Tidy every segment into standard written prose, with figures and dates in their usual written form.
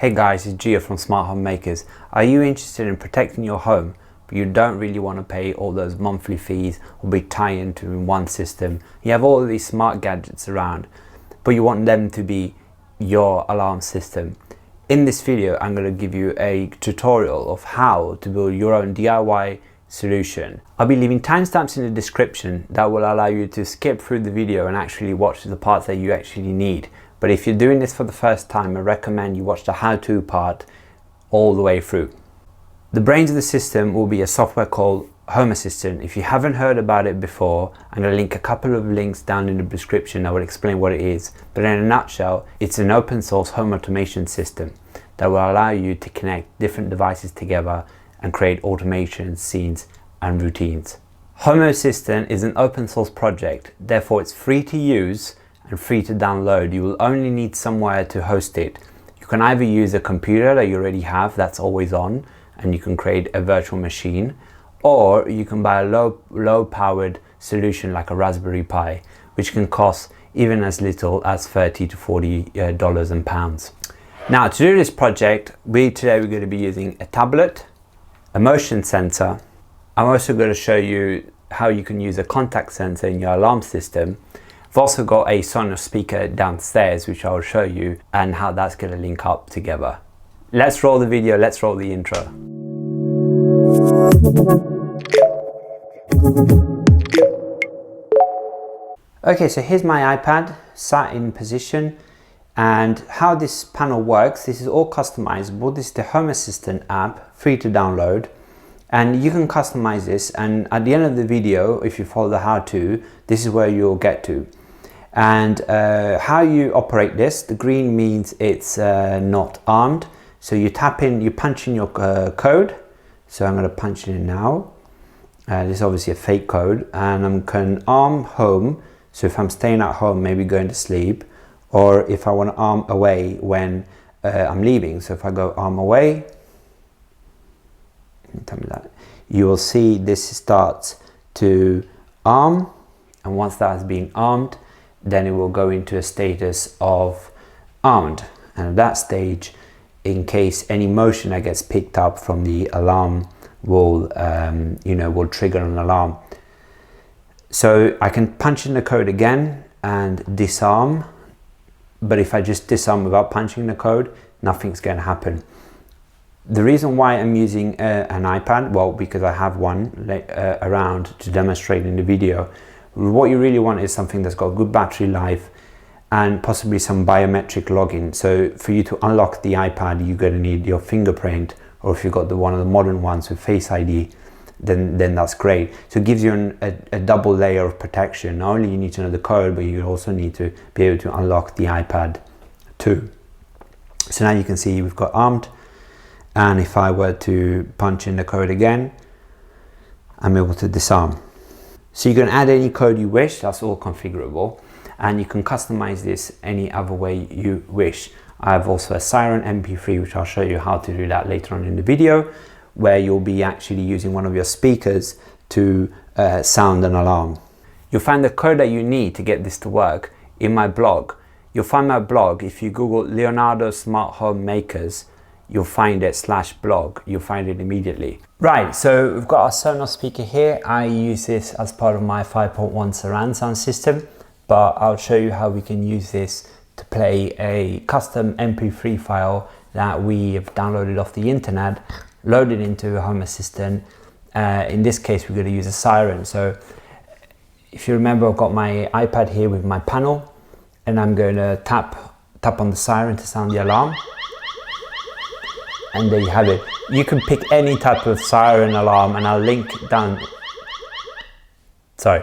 Hey guys, it's Gio from Smart Home Makers. Are you interested in protecting your home, but you don't really want to pay all those monthly fees or be tied into one system? You have all of these smart gadgets around, but you want them to be your alarm system. In this video, I'm going to give you a tutorial of how to build your own DIY solution. I'll be leaving timestamps in the description that will allow you to skip through the video and actually watch the parts that you actually need. But if you're doing this for the first time, I recommend you watch the how-to part all the way through. The brains of the system will be a software called Home Assistant. If you haven't heard about it before, I'm going to link a couple of links down in the description that will explain what it is. But in a nutshell, it's an open source home automation system that will allow you to connect different devices together and create automations, scenes, and routines. Home Assistant is an open source project, therefore it's free to use and free to download. You will only need somewhere to host it. You can either use a computer that you already have that's always on and you can create a virtual machine, or you can buy a low powered solution like a Raspberry Pi, which can cost even as little as $30 to $40 and pounds. Now, to do this project, today we're going to be using a tablet, a motion sensor. I'm also going to show you how you can use a contact sensor in your alarm system. I've also got a Sonos speaker downstairs, which I will show you, and how that's going to link up together. Let's roll the video, let's roll the intro. Okay, so here's my iPad sat in position, and how this panel works, this is all customizable. This is the Home Assistant app, free to download, and you can customize this, and at the end of the video, if you follow the how-to, this is where you'll get to. And how you operate this, the green means it's not armed. So you tap in, you punch in your code. So I'm going to punch it in now. This is obviously a fake code, and I'm going arm home. So if I'm staying at home, maybe going to sleep, or if I want to arm away when I'm leaving. So if I go arm away, tell me that, you will see this starts to arm, and once that has been armed, then it will go into a status of armed, and at that stage, in case any motion that gets picked up from the alarm will will trigger an alarm. So I can punch in the code again and disarm, but if I just disarm without punching the code, nothing's going to happen. The reason why I'm using an iPad, well, because I have one around to demonstrate in the video. What you really want is something that's got good battery life and possibly some biometric login. So for you to unlock the iPad, you're going to need your fingerprint, or if you've got one of the modern ones with Face ID, then that's great. So it gives you a double layer of protection. Not only you need to know the code, but you also need to be able to unlock the iPad too. So now you can see we've got armed, and if I were to punch in the code again, I'm able to disarm. So you can add any code you wish, that's all configurable, and you can customize this any other way you wish. I have also a Siren MP3, which I'll show you how to do that later on in the video, where you'll be actually using one of your speakers to sound an alarm. You'll find the code that you need to get this to work in my blog. You'll find my blog, if you Google Leonardo Smart Home Makers, you'll find it /blog, you'll find it immediately. Right, so we've got our Sonos speaker here. I use this as part of my 5.1 surround sound system, but I'll show you how we can use this to play a custom MP3 file that we have downloaded off the internet, loaded into a Home Assistant. In this case, we're going to use a Siren. So if you remember, I've got my iPad here with my panel, and I'm going to tap on the Siren to sound the alarm. And there you have it. You can pick any type of siren alarm, and I'll link down. Sorry.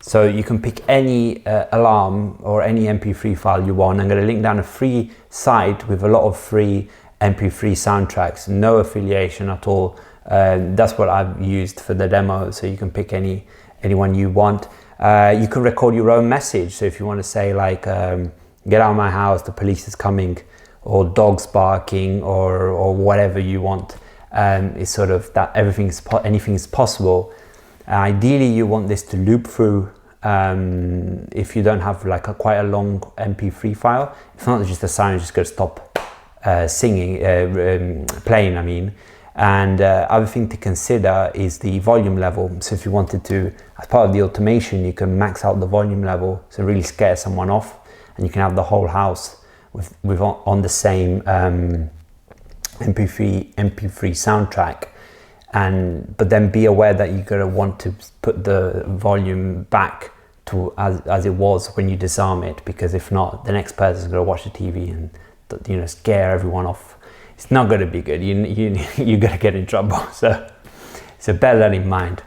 So you can pick any alarm or any MP3 file you want. I'm going to link down a free site with a lot of free MP3 soundtracks, no affiliation at all. That's what I've used for the demo. So you can pick anyone you want. You can record your own message. So if you want to say like, get out of my house, the police is coming, or dogs barking, or whatever you want. It's sort of that anything is possible. Ideally, you want this to loop through if you don't have like quite a long MP3 file. It's not just a sound, it's just going to stop playing, I mean. And other thing to consider is the volume level. So if you wanted to, as part of the automation, you can max out the volume level, so really scare someone off, and you can have the whole house with on the same MP3 soundtrack. But then be aware that you're gonna want to put the volume back to as it was when you disarm it, because if not, the next person's gonna watch the TV and, you know, scare everyone off. It's not gonna be good. You're gonna get in trouble. So bear that in mind.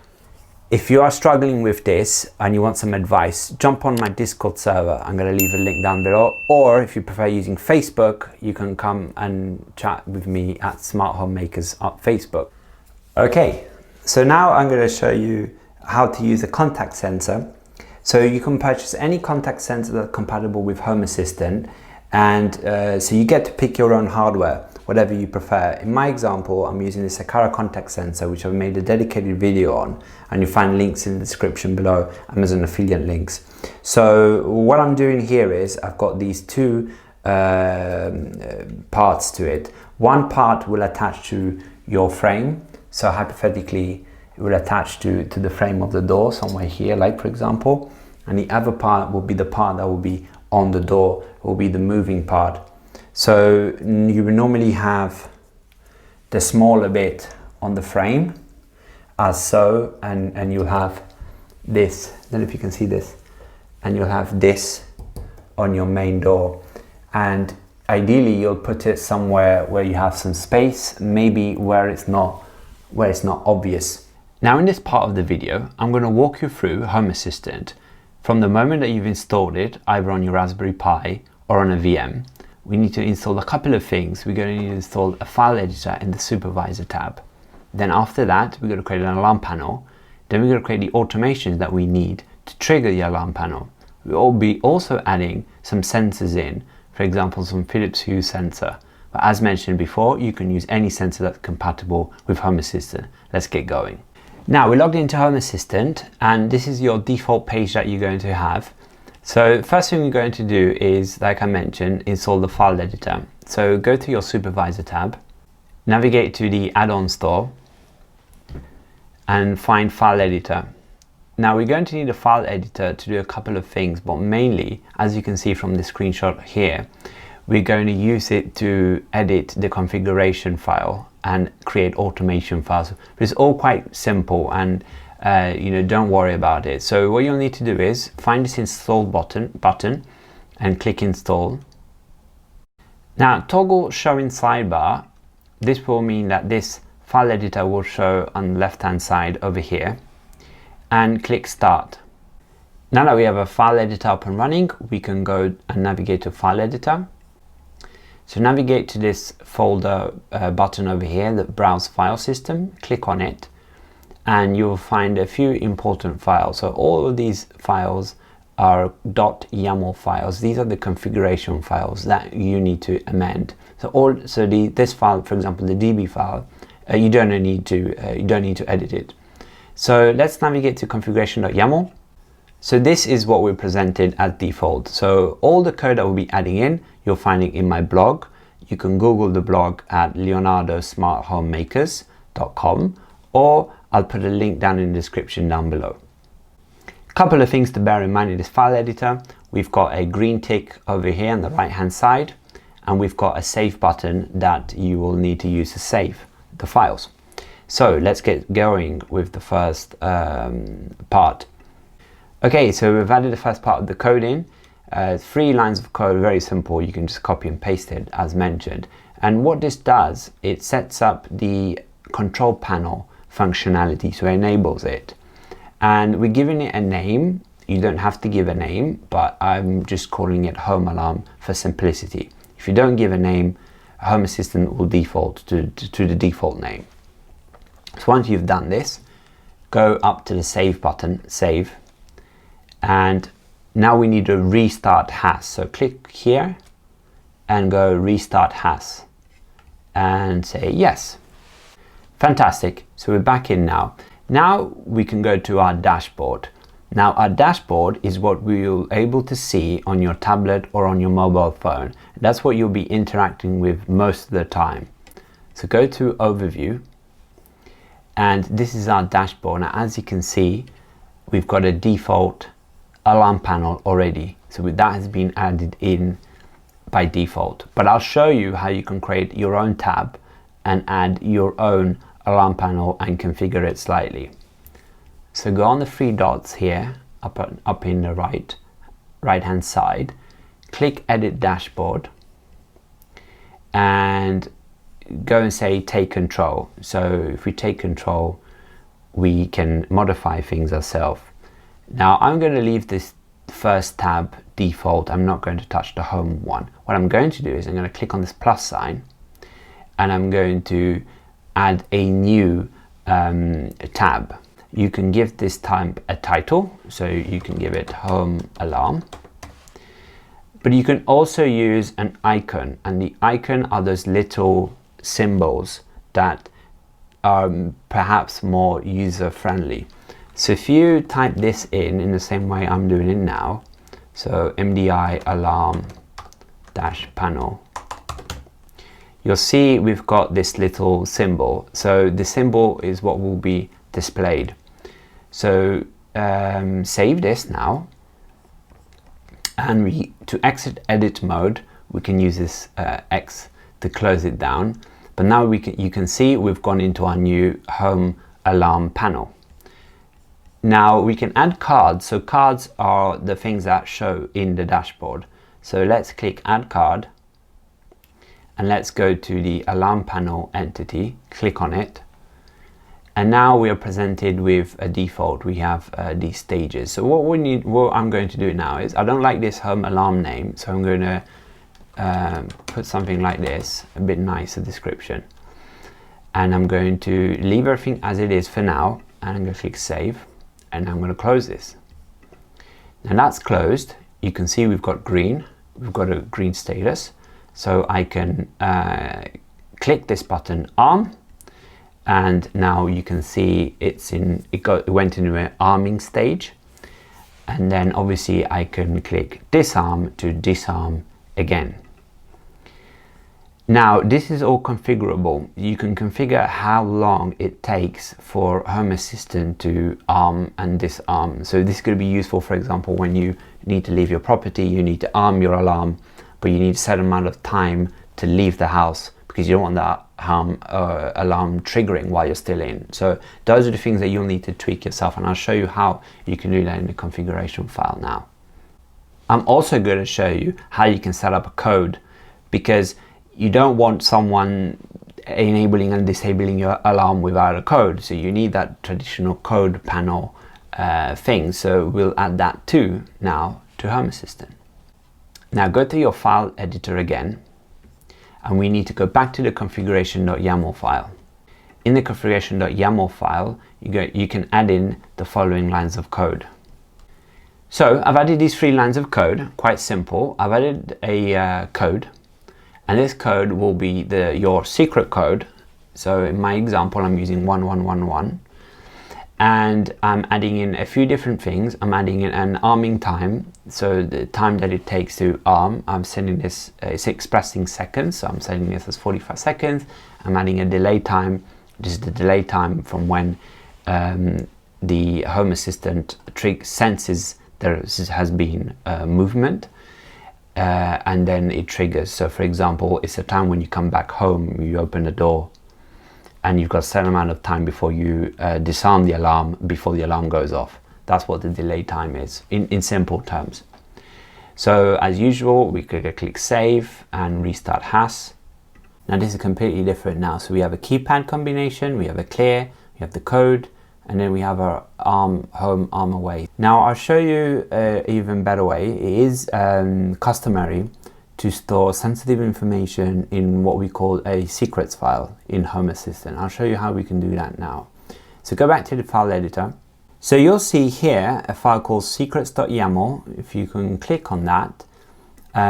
If you are struggling with this and you want some advice, jump on my Discord server. I'm gonna leave a link down below. Or if you prefer using Facebook, you can come and chat with me at Smart Home Makers on Facebook. Okay, so now I'm going to show you how to use a contact sensor. So you can purchase any contact sensor that's compatible with Home Assistant, and so you get to pick your own hardware, whatever you prefer. In my example, I'm using the Sakara contact sensor, which I've made a dedicated video on, and you find links in the description below, Amazon affiliate links. So what I'm doing here is I've got these two parts to it. One part will attach to your frame. So hypothetically, it will attach to the frame of the door somewhere here, like for example, and the other part will be the part that will be on the door, will be the moving part. So you will normally have the smaller bit on the frame, as so, and you'll have this, I don't know if you can see this, and you'll have this on your main door. And ideally, you'll put it somewhere where you have some space, maybe where it's not obvious. Now in this part of the video, I'm going to walk you through Home Assistant. From the moment that you've installed it, either on your Raspberry Pi or on a VM, we need to install a couple of things. We're going to need to install a file editor in the Supervisor tab. Then after that, we're going to create an alarm panel. Then we're going to create the automations that we need to trigger the alarm panel. We'll be also adding some sensors in, for example, some Philips Hue sensor. But as mentioned before, you can use any sensor that's compatible with Home Assistant. Let's get going. Now we're logged into Home Assistant, and this is your default page that you're going to have. So first thing we're going to do is, like I mentioned, install the file editor. So go to your Supervisor tab, navigate to the add-on store, and find File Editor. Now we're going to need a file editor to do a couple of things, but mainly, as you can see from the screenshot here, we're going to use it to edit the configuration file and create automation files. It's all quite simple, and you know, don't worry about it. So what you'll need to do is find this install button and click install. Now toggle show in sidebar. This will mean that this file editor will show on the left hand side over here, and click start. Now that we have a file editor up and running, we can go and navigate to file editor. So navigate to this folder button over here, the browse file system, click on it, and you'll find a few important files. So all of these files are .yaml files. These are the configuration files that you need to amend. This file, for example, the DB file, you don't need to edit it. So let's navigate to configuration.yaml. So this is what we're presented as default. So all the code that we'll be adding in, you'll find it in my blog. You can Google the blog at leonardosmarthomemakers.com, or I'll put a link down in the description down below. A couple of things to bear in mind in this file editor. We've got a green tick over here on the right hand side, and we've got a save button that you will need to use to save the files. So let's get going with the first part. Okay, so we've added the first part of the code in. 3 lines of code, very simple. You can just copy and paste it as mentioned. And what this does, it sets up the control panel functionality, so it enables it. And we're giving it a name. You don't have to give a name, but I'm just calling it Home Alarm for simplicity. If you don't give a name, Home Assistant will default to the default name. So once you've done this, go up to the save button, save, and now we need to restart HAS. So click here and go restart HAS and say yes. Fantastic. So we're back in now. Now we can go to our dashboard. Now our dashboard is what we'll able to see on your tablet or on your mobile phone. That's what you'll be interacting with most of the time. So go to Overview, and this is our dashboard. Now as you can see, we've got a default alarm panel already. So that has been added in by default. But I'll show you how you can create your own tab and add your own alarm panel and configure it slightly. So go on the three dots here, up in the right hand side, click Edit Dashboard, and go and say Take Control. So if we take control, we can modify things ourselves. Now I'm going to leave this first tab default. I'm not going to touch the home one. What I'm going to do is I'm going to click on this plus sign, and I'm going to add a new tab. You can give this tab a title, so you can give it Home Alarm. But you can also use an icon, and the icon are those little symbols that are perhaps more user-friendly. So if you type this in the same way I'm doing it now, so MDI alarm dash panel, you'll see we've got this little symbol. So the symbol is what will be displayed. So save this now, and to exit edit mode, we can use this X to close it down. But now you can see we've gone into our new home alarm panel. Now we can add cards. So cards are the things that show in the dashboard. So let's click Add Card, and let's go to the alarm panel entity, click on it. And now we are presented with a default. We have these stages. So what I'm going to do now is, I don't like this home alarm name, so I'm going to put something like this, a bit nicer description. And I'm going to leave everything as it is for now, and I'm going to click Save, and I'm going to close this. Now that's closed. You can see we've got green. We've got a green status. So I can click this button Arm, and now you can see it went into an arming stage. And then obviously I can click Disarm to disarm again. Now this is all configurable. You can configure how long it takes for Home Assistant to arm and disarm. So this is going to be useful, for example, when you need to leave your property, you need to arm your alarm, but you need a certain amount of time to leave the house because you don't want that alarm triggering while you're still in. So those are the things that you'll need to tweak yourself, and I'll show you how you can do that in the configuration file now. I'm also going to show you how you can set up a code, because you don't want someone enabling and disabling your alarm without a code. So you need that traditional code panel thing. So we'll add that too now to Home Assistant. Now go to your file editor again, and we need to go back to the configuration.yaml file. In the configuration.yaml file, you can add in the following lines of code. So I've added these 3 lines of code, quite simple. I've added a code, and this code will be your secret code. So in my example, I'm using 1111, and I'm adding in a few different things. I'm adding in an arming time, so the time that it takes to arm. I'm setting this, it's expressing seconds, so I'm setting this as 45 seconds. I'm adding a delay time. This is the delay time from when the Home Assistant senses there has been movement, and then it triggers. So for example, it's a time when you come back home, you open the door, and you've got a certain amount of time before you disarm the alarm, before the alarm goes off. That's what the delay time is in simple terms. So as usual, we could click Save and restart HAS. Now this is completely different now. So we have a keypad combination, we have a clear, we have the code, and then we have our arm home, arm away. Now I'll show you an even better way. It is customary to store sensitive information in what we call a secrets file in Home Assistant. I'll show you how we can do that now. So go back to the file editor. So you'll see here a file called secrets.yaml. If you can click on that,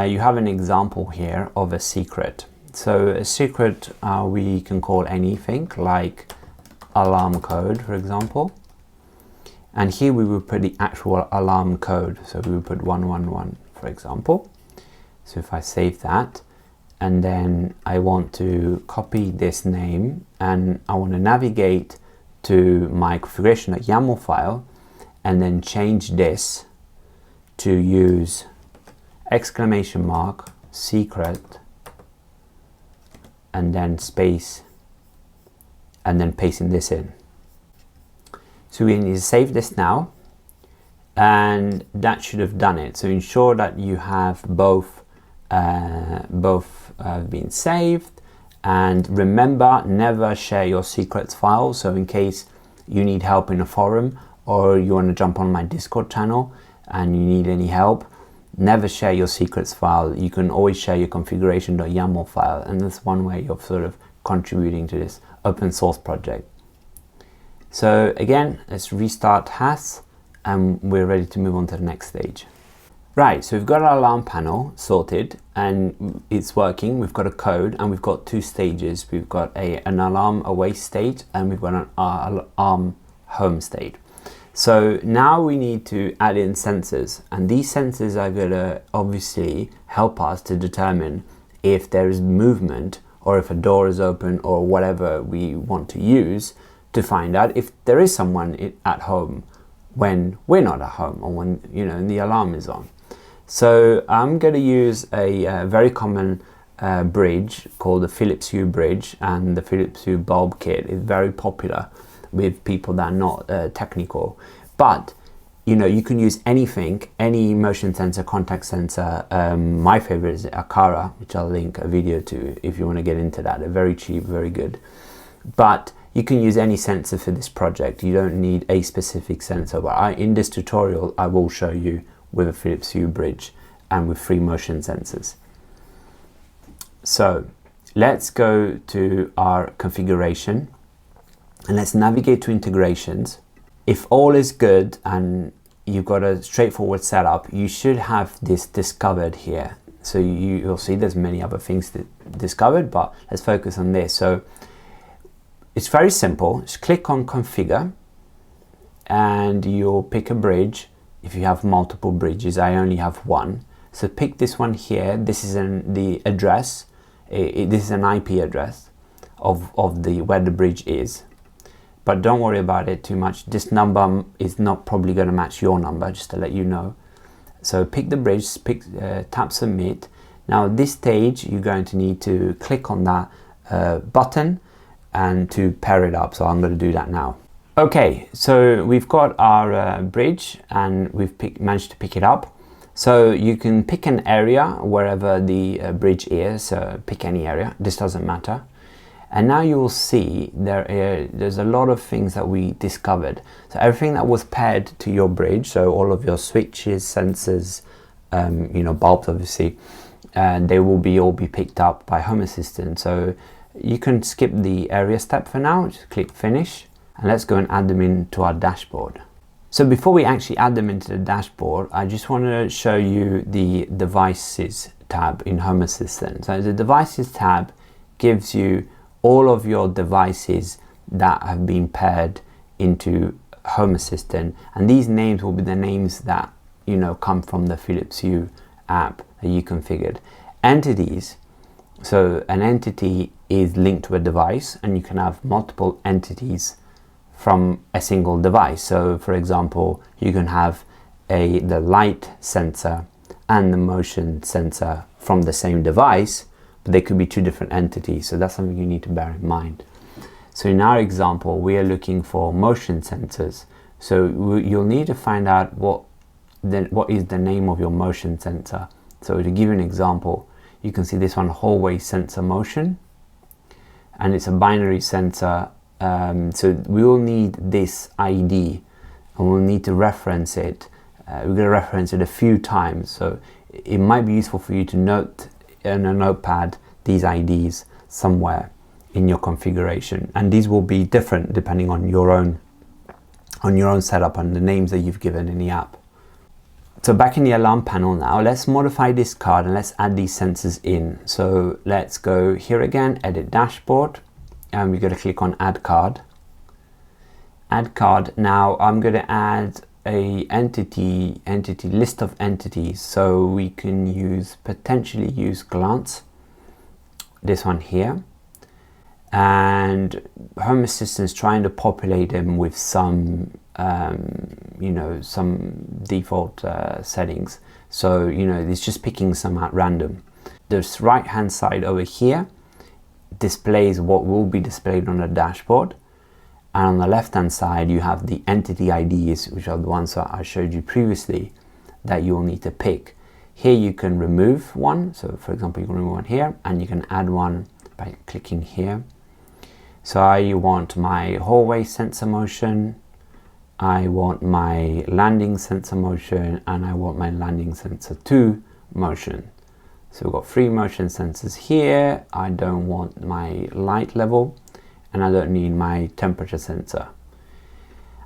you have an example here of a secret. So a secret we can call anything, like alarm code, for example. And here we will put the actual alarm code. So we will put 111, for example. So if I save that, and then I want to copy this name, and I want to navigate to my configuration.yaml file, and then change this to use exclamation mark secret and then space, and then pasting this in. So we need to save this now, and that should have done it. So ensure that you have both been saved, and remember, never share your secrets file. So in case you need help in a forum, or you want to jump on my Discord channel and you need any help, never share your secrets file. You can always share your configuration.yaml file, and that's one way of sort of contributing to this open source project. So again, let's restart HAS, and we're ready to move on to the next stage. Right, so we've got our alarm panel sorted and it's working. We've got a code and we've got two stages. We've got an alarm away state and we've got an alarm home state. So now we need to add in sensors, and these sensors are going to obviously help us to determine if there is movement or if a door is open or whatever we want to use to find out if there is someone at home when we're not at home, or when, you know, the alarm is on. So I'm going to use a very common bridge called the Philips Hue bridge, and the Philips Hue bulb kit is very popular with people that are not technical. But you know, you can use anything, any motion sensor, contact sensor. My favorite is Akara, which I'll link a video to if you want to get into that. They're very cheap, very good. But you can use any sensor for this project. You don't need a specific sensor. But in this tutorial, I will show you with a Philips Hue bridge and with 3 motion sensors. So let's go to our configuration and let's navigate to integrations. If all is good and you've got a straightforward setup, you should have this discovered here. So you'll see there's many other things that discovered, but let's focus on this. So it's very simple. Just click on configure and you'll pick a bridge. If you have multiple bridges, I only have one. So pick this one here. This is the address. This is an IP address of where the bridge is. But don't worry about it too much. This number is not probably going to match your number, just to let you know. So pick the bridge, tap submit. Now at this stage, you're going to need to click on that button and to pair it up. So I'm going to do that now. Okay, so we've got our bridge and we've managed to pick it up. So you can pick an area wherever the bridge is. So pick any area, this doesn't matter. And now you will see there's a lot of things that we discovered. So everything that was paired to your bridge, so all of your switches, sensors, you know, bulbs obviously, and they will all be picked up by Home Assistant. So you can skip the area step for now, just click finish, and let's go and add them into our dashboard. So before we actually add them into the dashboard, I just want to show you the devices tab in Home Assistant. So the devices tab gives you all of your devices that have been paired into Home Assistant, and these names will be the names that, you know, come from the Philips Hue app that you configured. Entities, so an entity is linked to a device, and you can have multiple entities from a single device. So for example, you can have the light sensor and the motion sensor from the same device, but they could be 2 different entities. So that's something you need to bear in mind. So in our example, we are looking for motion sensors. So you'll need to find out what is the name of your motion sensor. So to give you an example, you can see this one, hallway sensor motion, and it's a binary sensor. So we will need this ID and we'll need to reference it. We're going to reference it a few times. So it might be useful for you to note in a notepad these IDs somewhere in your configuration, and these will be different depending on your own setup and the names that you've given in the app. So back in the alarm panel now, let's modify this card and let's add these sensors in. So let's go here again, edit dashboard, and we're going to click on add card, Add card. Now I'm going to add a entity list of entities, so we can potentially use glance, this one here, and Home Assistant is trying to populate them with some some default settings. So it's just picking some at random. This right hand side over here displays what will be displayed on the dashboard, and on the left hand side you have the entity IDs, which are the ones that I showed you previously that you will need to pick. Here you can remove one, so for example you can remove one here, and you can add one by clicking here. So I want my hallway sensor motion, I want my landing sensor motion, and I want my landing sensor 2 motion. So we've got 3 motion sensors here. I don't want my light level, and I don't need my temperature sensor.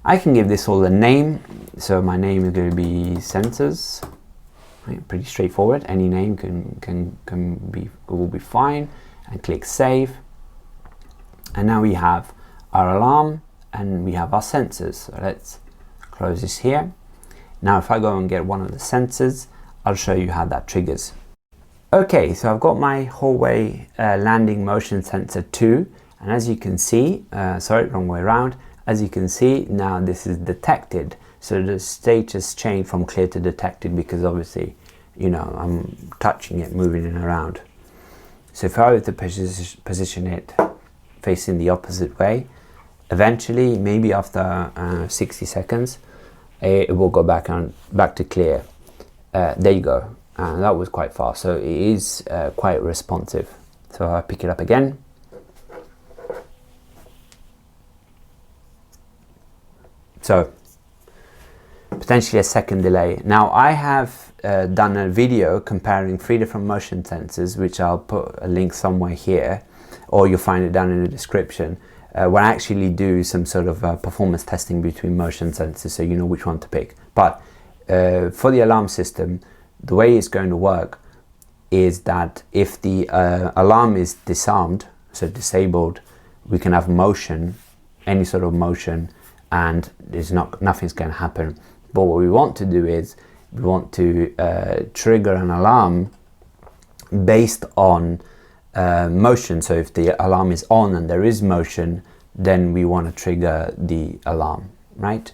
I can give this all a name. So my name is going to be sensors. Right, pretty straightforward. Any name will be fine. And click save. And now we have our alarm and we have our sensors. So let's close this here. Now if I go and get one of the sensors, I'll show you how that triggers. Okay, so I've got my hallway landing motion sensor 2, and as you can see, sorry, wrong way around. As you can see, now this is detected. So the status changed from clear to detected because obviously, I'm touching it, moving it around. So if I were to position it facing the opposite way, eventually, maybe after 60 seconds, it will go back to clear. There you go. And that was quite fast, so it is quite responsive. So I pick it up again. So potentially a second delay. Now I have done a video comparing 3 different motion sensors, which I'll put a link somewhere here, or you'll find it down in the description, where I actually do some sort of performance testing between motion sensors, so you know which one to pick. But for the alarm system, the way it's going to work is that if the alarm is disarmed, so disabled, we can have motion, any sort of motion, and nothing's going to happen. But what we want to do is we want to trigger an alarm based on motion. So if the alarm is on and there is motion, then we want to trigger the alarm, right?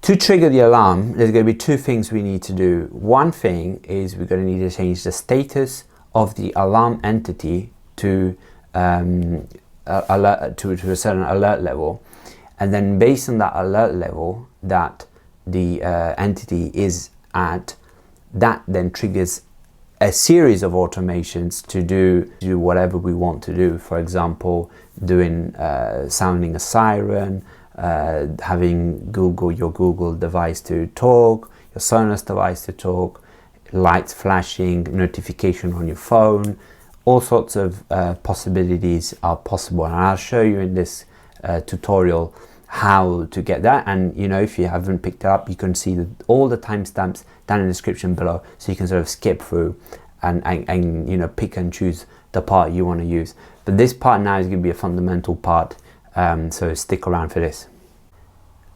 To trigger the alarm, there's going to be 2 things we need to do. One thing is we're going to need to change the status of the alarm entity to a certain alert level, and then based on that alert level that the entity is at, that then triggers a series of automations to do whatever we want to do. For example, sounding a siren, having your Google device to talk, your Sonos device to talk, lights flashing, notification on your phone. All sorts of possibilities are possible, and I'll show you in this tutorial how to get that. And if you haven't picked it up, you can see all the timestamps down in the description below, so you can sort of skip through and pick and choose the part you want to use. But this part now is going to be a fundamental part, so stick around for this.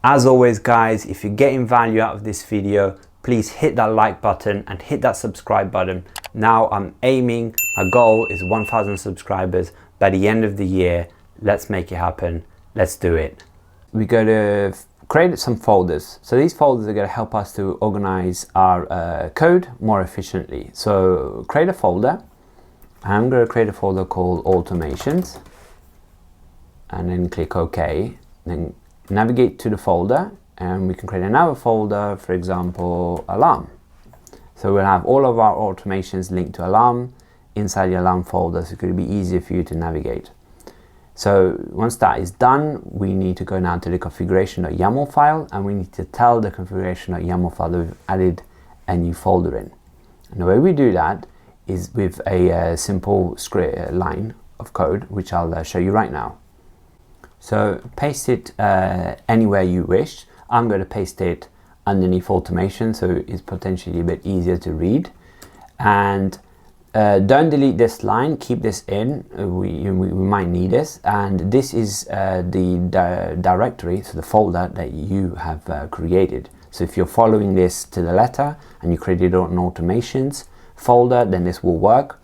As always guys, if you're getting value out of this video, please hit that like button and hit that subscribe button. Now I'm aiming, my goal is 1,000 subscribers by the end of the year. Let's make it happen. Let's do it. We're going to create some folders. So these folders are going to help us to organize our code more efficiently. So create a folder. I'm going to create a folder called automations, and then click OK. Then navigate to the folder, and we can create another folder, for example, alarm. So we'll have all of our automations linked to alarm inside the alarm folder, so it's going to be easier for you to navigate. So once that is done, we need to go now to the configuration.yaml file, and we need to tell the configuration.yaml file that we've added a new folder in. And the way we do that is with a simple script line of code, which I'll show you right now. So paste it anywhere you wish. I'm going to paste it underneath automation, so it's potentially a bit easier to read. And Don't delete this line, keep this in, we might need this, and this is the directory, so the folder that you have created. So if you're following this to the letter and you created an automations folder, then this will work.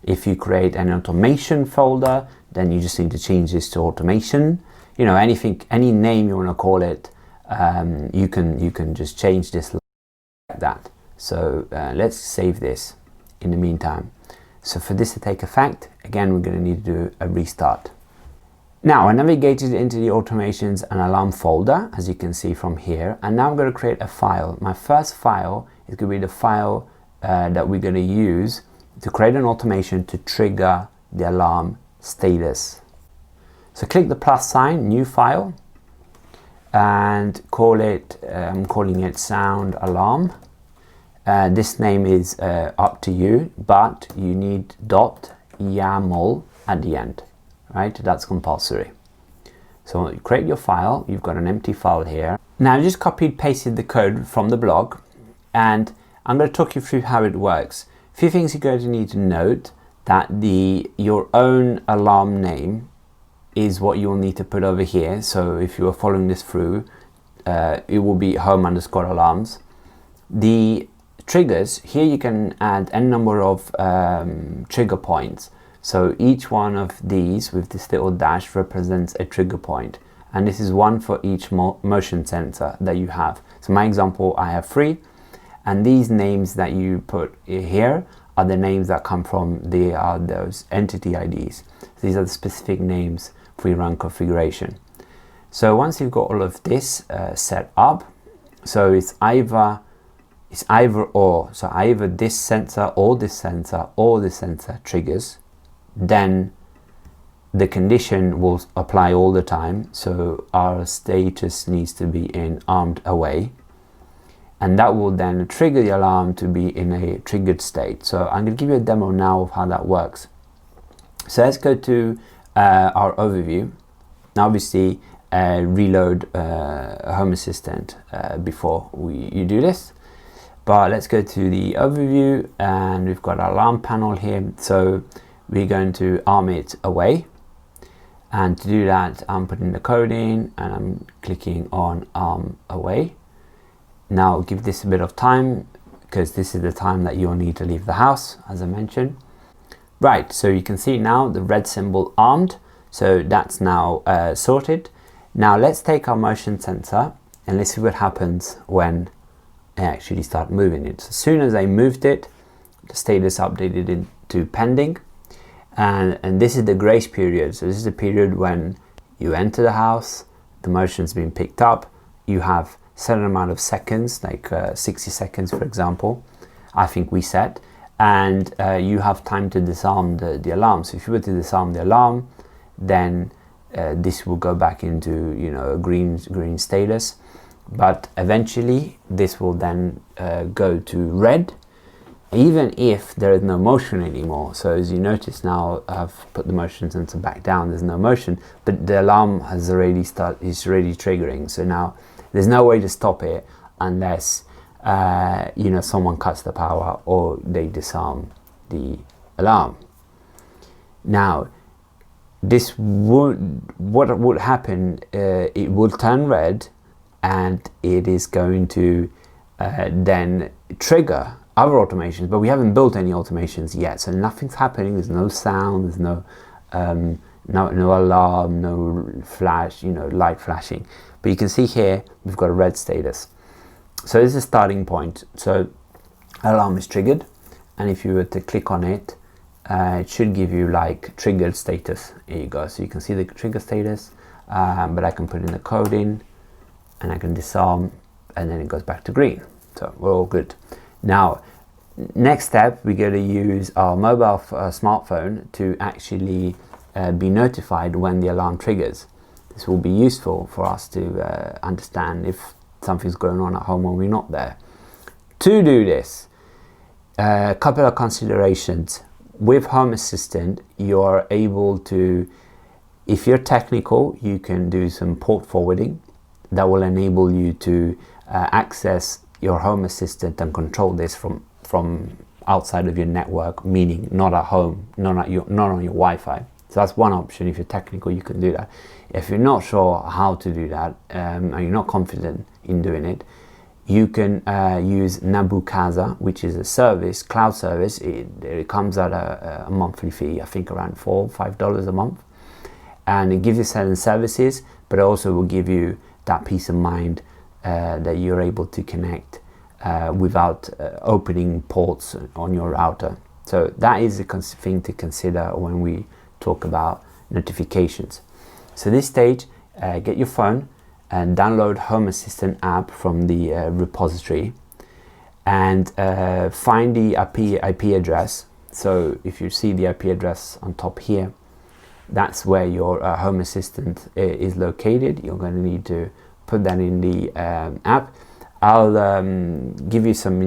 If you create an automation folder, then you just need to change this to automation. You know, anything, any name you want to call it, you can just change this like that. So let's save this in the meantime. So for this to take effect, again, we're going to need to do a restart. Now I navigated into the automations and alarm folder, as you can see from here, and now I'm going to create a file. My first file is going to be the file that we're going to use to create an automation to trigger the alarm status. So click the plus sign, new file, and call it, I'm calling it sound alarm. This name is up to you, but you need .yaml at the end, right? That's compulsory. So you create your file, you've got an empty file here. Now I just copied pasted the code from the blog, and I'm going to talk you through how it works. A few things you're going to need to note: that your own alarm name is what you'll need to put over here. So if you are following this through, it will be home_alarms. The triggers, here you can add any number of trigger points. So each one of these with this little dash represents a trigger point, and this is one for each motion sensor that you have. So my example, I have 3, and these names that you put here are the names that come from those entity IDs. These are the specific names for your run configuration. So once you've got all of this set up, so it's either or, so either this sensor or this sensor or this sensor triggers, then the condition will apply all the time. So our status needs to be in armed away, and that will then trigger the alarm to be in a triggered state. So I'm going to give you a demo now of how that works. So let's go to our overview. Now obviously reload Home Assistant before you do this. But let's go to the overview, and we've got our alarm panel here. So we're going to arm it away. And to do that, I'm putting the code in and I'm clicking on arm away. Now give this a bit of time, because this is the time that you'll need to leave the house, as I mentioned. Right, so you can see now the red symbol armed. So that's now sorted. Now let's take our motion sensor and let's see what happens when I actually start moving it. So as soon as I moved it, the status updated into pending, and this is the grace period. So this is the period when you enter the house, the motion's been picked up, you have a certain amount of seconds, like 60 seconds for example, I think we set, and you have time to disarm the alarm. So if you were to disarm the alarm, then this will go back into, you know, a green status. But eventually this will then go to red, even if there is no motion anymore. So as you notice now, I've put the motion sensor back down, there's no motion, but the alarm has already is already triggering. So now there's no way to stop it unless you know, someone cuts the power or they disarm the alarm. Now this what would happen, it will turn red, and it is going to then trigger other automations, but we haven't built any automations yet, so nothing's happening. There's no sound, there's no alarm, no flash, you know, light flashing. But you can see here we've got a red status. So this is a starting point. So alarm is triggered, and if you were to click on it, it should give you like triggered status. Here you go. So you can see the trigger status, but I can put in the code in, and I can disarm, and then it goes back to green. So we're all good. Now, next step, we're going to use our mobile smartphone to actually be notified when the alarm triggers. This will be useful for us to understand if something's going on at home when we're not there. To do this, a couple of considerations. With Home Assistant, you're able to, if you're technical, you can do some port forwarding that will enable you to access your Home Assistant and control this from outside of your network, meaning not at home, not on your Wi-Fi. So that's one option. If you're technical, you can do that. If you're not sure how to do that, and you're not confident in doing it, you can use Nabukaza, which is a service, cloud service. It comes at a monthly fee, I think around $4 or $5 a month. And it gives you certain services, but it also will give you that peace of mind that you're able to connect without opening ports on your router. So that is a thing to consider when we talk about notifications. So this stage, get your phone and download Home Assistant app from the repository, and find the IP address. So if you see the IP address on top here, that's where your Home Assistant is located. You're going to need to put that in the app. I'll give you some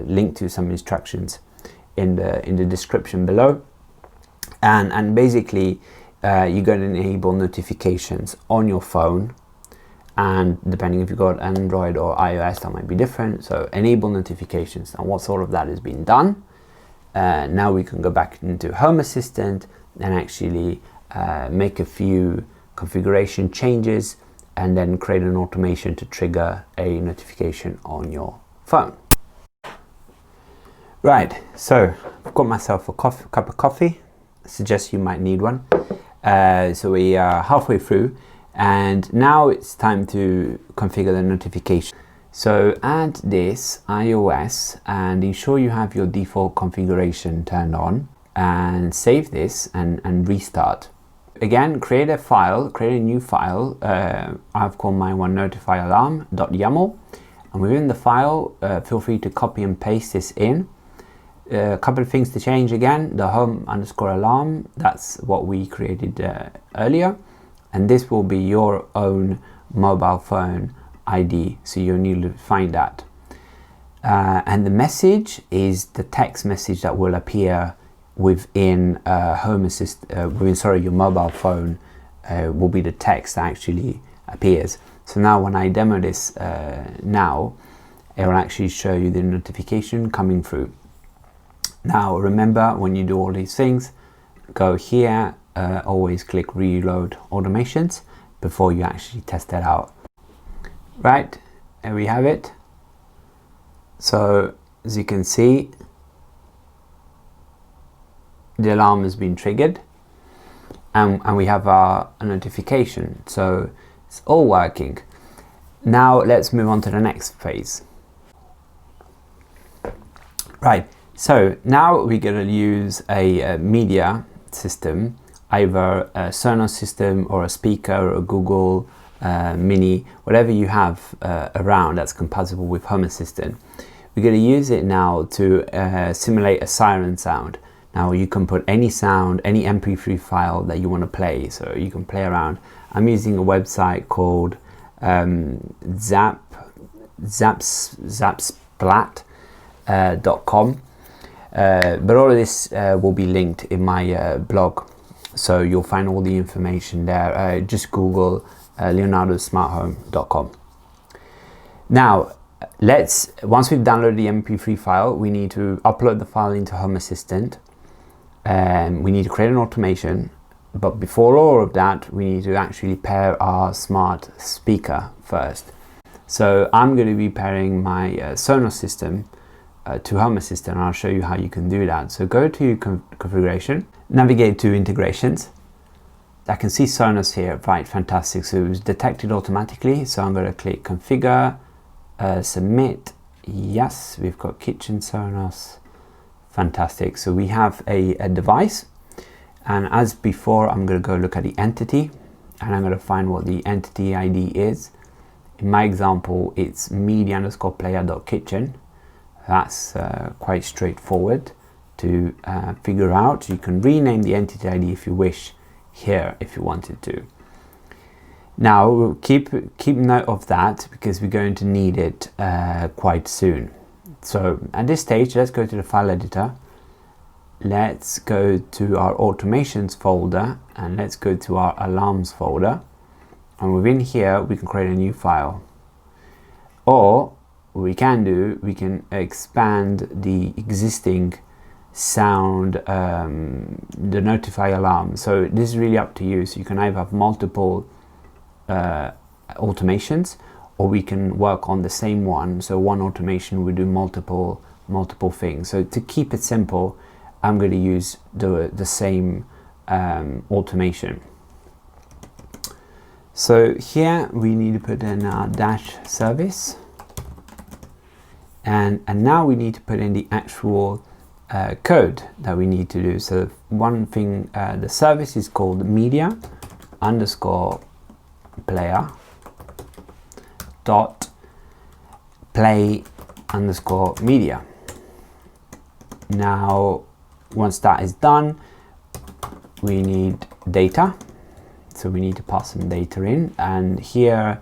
link to some instructions in the description below. And basically, you're going to enable notifications on your phone, and depending if you've got Android or iOS, that might be different. So enable notifications, and once all of that has been done, now we can go back into Home Assistant and actually make a few configuration changes, and then create an automation to trigger a notification on your phone. Right, so I've got myself a cup of coffee. I suggest you might need one. So we are halfway through, and now it's time to configure the notification. So add this iOS and ensure you have your default configuration turned on, and save this and restart. Again, create a new file. I've called my one notifyalarm.yaml, and within the file, feel free to copy and paste this in. A couple of things to change again: the home_alarm, that's what we created earlier, and this will be your own mobile phone ID, so you'll need to find that. And the message is the text message that will appear within your mobile phone. Will be the text that actually appears. So now when I demo this now, it will actually show you the notification coming through. Now remember, when you do all these things, go here, always click reload automations before you actually test it out. Right, there we have it. So as you can see, the alarm has been triggered, and we have a notification. So it's all working. Now let's move on to the next phase. Right, so now we're going to use a media system, either a Sonos system or a speaker or a Google Mini, whatever you have around that's compatible with Home Assistant. We're going to use it now to simulate a siren sound. Now you can put any sound, any MP3 file that you want to play, so you can play around. I'm using a website called zapsplat.com, but all of this will be linked in my blog, so you'll find all the information there. Just Google leonardosmarthome.com. Now once we've downloaded the MP3 file, we need to upload the file into Home Assistant, and we need to create an automation. But before all of that, we need to actually pair our smart speaker first. So I'm going to be pairing my Sonos system to Home Assistant, and I'll show you how you can do that. So go to configuration, navigate to integrations. I can see Sonos here. Right, fantastic. So it was detected automatically. So I'm going to click configure, submit. Yes, we've got kitchen Sonos. Fantastic. So we have a device, and as before, I'm going to go look at the entity, and I'm going to find what the entity ID is. In my example, it's media_player.kitchen. That's quite straightforward to figure out. You can rename the entity ID if you wish here, if you wanted to. Now we'll keep note of that, because we're going to need it quite soon. So at this stage, let's go to the file editor. Let's go to our automations folder, and let's go to our alarms folder. And within here, we can create a new file. Or what we can do, we can expand the existing sound, the notify alarm. So this is really up to you. So you can either have multiple automations, or we can work on the same one. So one automation will do multiple things. So to keep it simple, I'm going to use the same automation. So here we need to put in our dash service, and now we need to put in the actual code that we need to do. So one thing, the service is called media underscore player dot play underscore media. Now once that is done, we need data, so we need to pass some data in, and here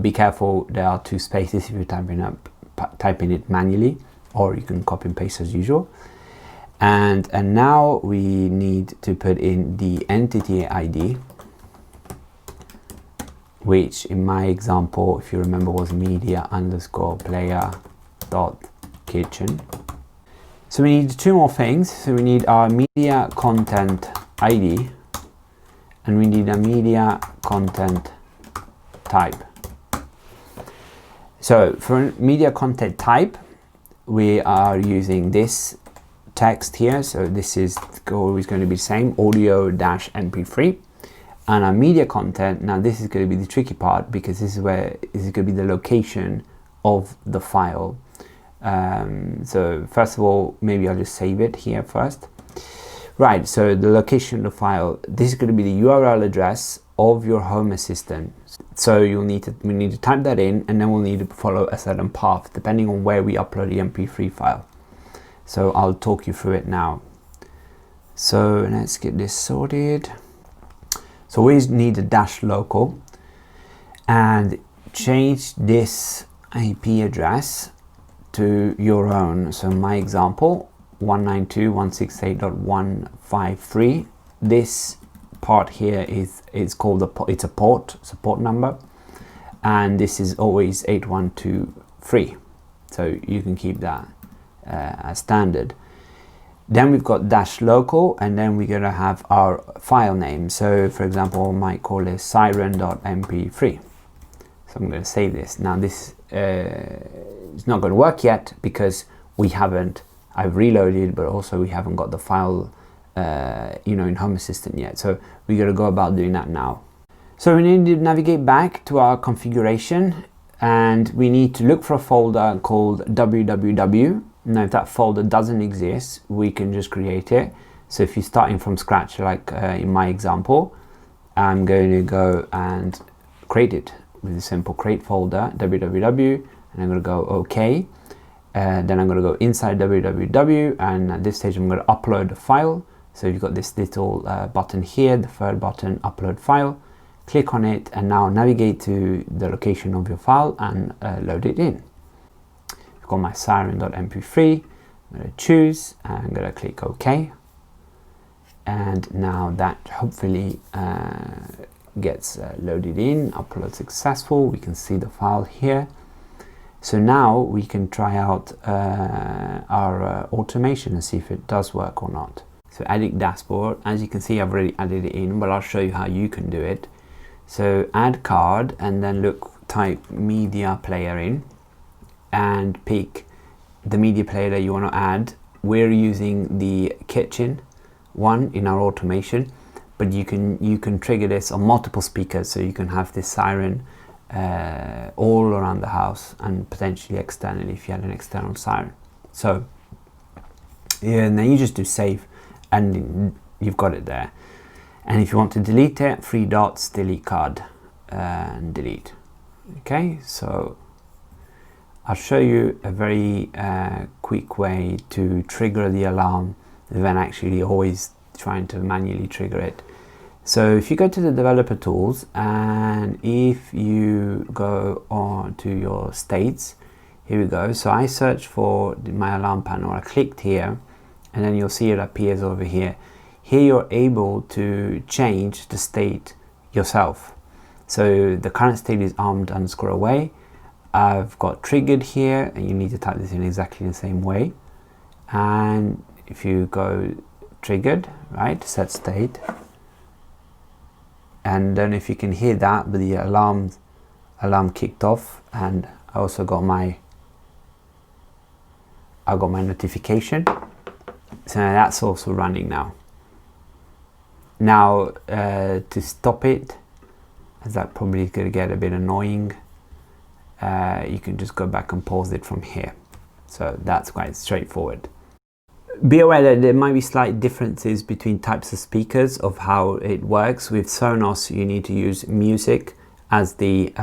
be careful, there are 2 spaces if you're typing it manually, or you can copy and paste as usual. And now we need to put in the entity ID, which in my example, if you remember, was media underscore player dot kitchen. So we need 2 more things. So we need our media content ID, and we need a media content type. So for media content type, we are using this text here. So this is always going to be the same, audio-mp3. And our media content, now this is going to be the tricky part, because this is going to be the location of the file. So first of all, maybe I'll just save it here first. Right, so the location of the file, this is going to be the URL address of your Home Assistant. So we need to type that in, and then we'll need to follow a certain path depending on where we upload the MP3 file. So I'll talk you through it now. So let's get this sorted. So we need a dash local, and change this IP address to your own. So my example, 192.168.153. This part here is called it's a port number, and this is always 8123. So you can keep that as standard. Then we've got dash local, and then we're gonna have our file name. So for example, I might call this siren.mp3. So I'm gonna save this. Now this is not gonna work yet because I've reloaded, but also we haven't got the file in Home Assistant yet. So we gotta go about doing that now. So we need to navigate back to our configuration, and we need to look for a folder called www. Now if that folder doesn't exist, we can just create it. So if you're starting from scratch, like in my example, I'm going to go and create it with a simple create folder, www, and I'm going to go OK. Then I'm going to go inside www, and at this stage I'm going to upload the file. So you've got this little button here, the third button, upload file. Click on it, and now navigate to the location of your file and load it in. I've got my siren.mp3. I'm going to choose, and I'm going to click OK. And now that hopefully gets loaded in, upload successful. We can see the file here. So now we can try out our automation and see if it does work or not. So edit dashboard, as you can see, I've already added it in, but I'll show you how you can do it. So add card, and then type media player in, and pick the media player that you want to add. We're using the kitchen one in our automation, but you can trigger this on multiple speakers, so you can have this siren all around the house, and potentially externally if you had an external siren. So yeah, and then you just do save, and you've got it there. And if you want to delete it, 3 dots, delete card, and delete. Okay, so I'll show you a very quick way to trigger the alarm than actually always trying to manually trigger it. So if you go to the developer tools, and if you go on to your states, here we go. So I searched for my alarm panel, I clicked here, and then you'll see it appears over here. Here you're able to change the state yourself. So the current state is armed _away. I've got triggered here, and you need to type this in exactly the same way. And if you go triggered, right, set state, and then if you can hear that, but the alarm kicked off, and I also got my notification, so that's also running now. Now to stop it, as that probably is going to get a bit annoying, you can just go back and pause it from here. So that's quite straightforward. Be aware that there might be slight differences between types of speakers of how it works. With Sonos, you need to use music as the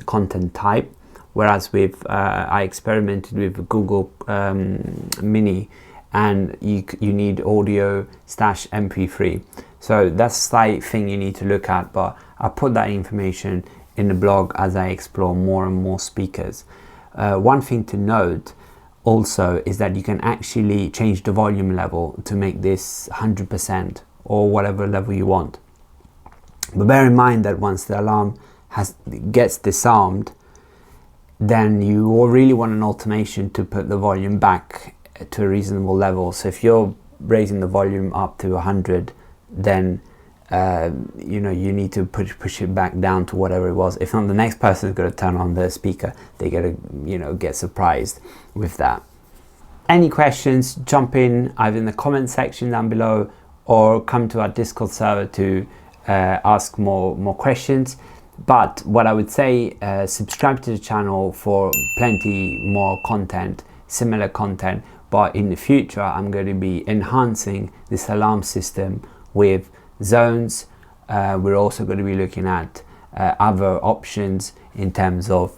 content type, whereas with I experimented with Google Mini, and you need audio / MP3. So that's a slight thing you need to look at, but I'll put that information in the blog as I explore more and more speakers. One thing to note also is that you can actually change the volume level to make this 100% or whatever level you want. But bear in mind that once the alarm gets disarmed, then you really want an automation to put the volume back to a reasonable level. So if you're raising the volume up to 100, then you need to push it back down to whatever it was. If not, the next person is going to turn on the speaker, they're going to get surprised with that. Any questions, jump in either in the comment section down below, or come to our Discord server to ask more questions. But what I would say, subscribe to the channel for plenty more content, similar content, but in the future I'm going to be enhancing this alarm system with zones. We're also going to be looking at other options in terms of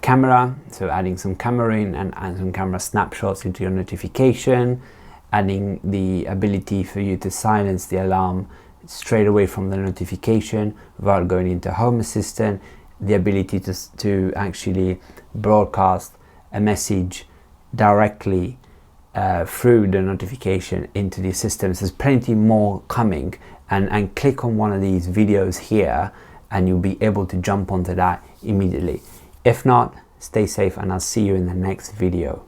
camera, so adding some camera in and some camera snapshots into your notification, adding the ability for you to silence the alarm straight away from the notification without going into Home Assistant, the ability to actually broadcast a message directly through the notification into the system. So there's plenty more coming, and click on one of these videos here and you'll be able to jump onto that immediately. If not, stay safe, and I'll see you in the next video.